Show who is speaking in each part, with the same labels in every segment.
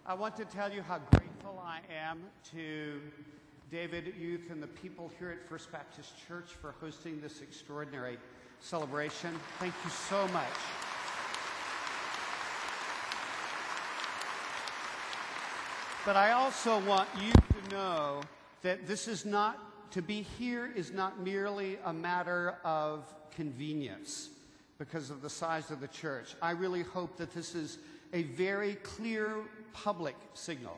Speaker 1: I want to tell you how grateful I am to David Youth and the people here at First Baptist Church for hosting this extraordinary celebration. Thank you so much. But I also want you to know that this is not, to be here is not merely a matter of convenience because of the size of the church. I really hope that this is a very clear public signal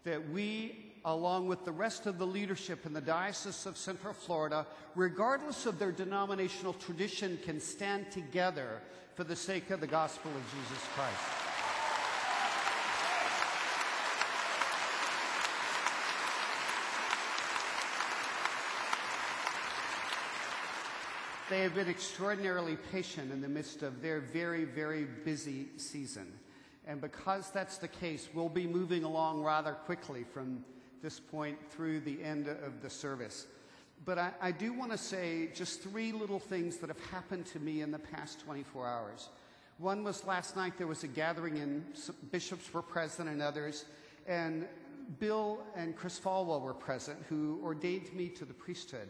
Speaker 1: that we, along with the rest of the leadership in the Diocese of Central Florida, regardless of their denominational tradition, can stand together for the sake of the gospel of Jesus Christ. They have been extraordinarily patient in the midst of their very, very busy season. And because that's the case, we'll be moving along rather quickly from this point through the end of the service. But I do want to say just three little things that have happened to me in the past 24 hours. One was last night there was a gathering and bishops were present and others, and Bill and Chris Falwell were present, who ordained me to the priesthood.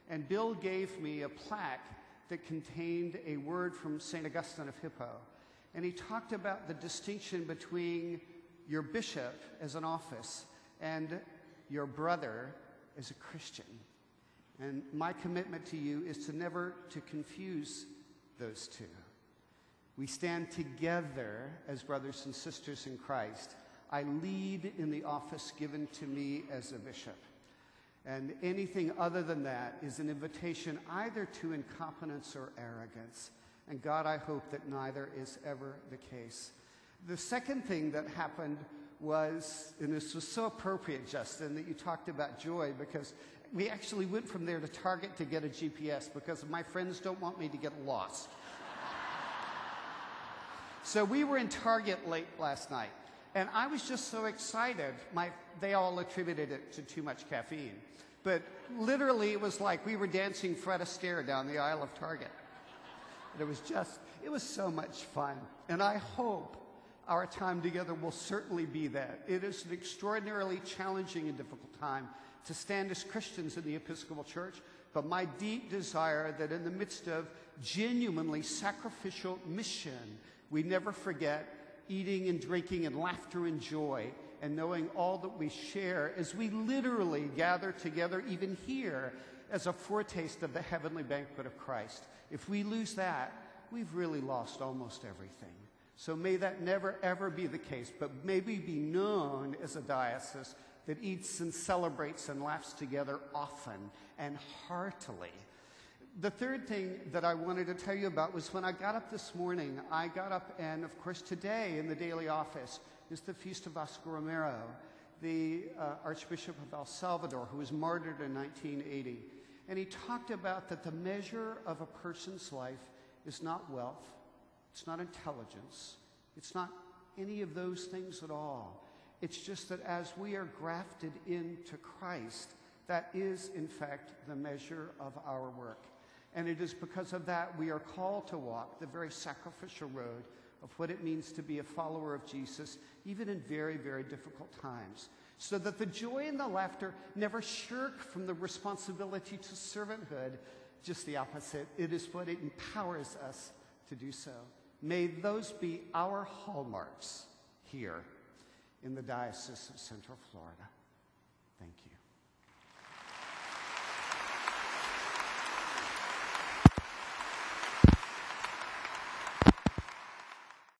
Speaker 1: And Bill gave me a plaque that contained a word from St. Augustine of Hippo. And he talked about the distinction between your bishop as an office and your brother as a Christian. And my commitment to you is to never to confuse those two. We stand together as brothers and sisters in Christ. I lead in the office given to me as a bishop. And anything other than that is an invitation either to incompetence or arrogance. And God, I hope that neither is ever the case. The second thing that happened was, and this was so appropriate, Justin, that you talked about joy, because we actually went from there to Target to get a GPS because my friends don't want me to get lost. So we were in Target late last night, and I was just so excited. They all attributed it to too much caffeine. But literally, it was like we were dancing Fred Astaire down the aisle of Target. And it was so much fun. And I hope our time together will certainly be that. It is an extraordinarily challenging and difficult time to stand as Christians in the Episcopal Church. But my deep desire that in the midst of genuinely sacrificial mission, we never forget eating and drinking and laughter and joy, and knowing all that we share as we literally gather together, even here, as a foretaste of the heavenly banquet of Christ. If we lose that, we've really lost almost everything. So may that never, ever be the case, but may we be known as a diocese that eats and celebrates and laughs together often and heartily. The third thing that I wanted to tell you about was when I got up this morning, and of course today in the daily office is the feast of Oscar Romero, the Archbishop of El Salvador, who was martyred in 1980. And he talked about that the measure of a person's life is not wealth, it's not intelligence, it's not any of those things at all. It's just that as we are grafted into Christ, that is, in fact, the measure of our work. And it is because of that we are called to walk the very sacrificial road of what it means to be a follower of Jesus, even in very, very difficult times. So that the joy and the laughter never shirk from the responsibility to servanthood, just the opposite. It is what it empowers us to do so. May those be our hallmarks here in the Diocese of Central Florida. Thank you.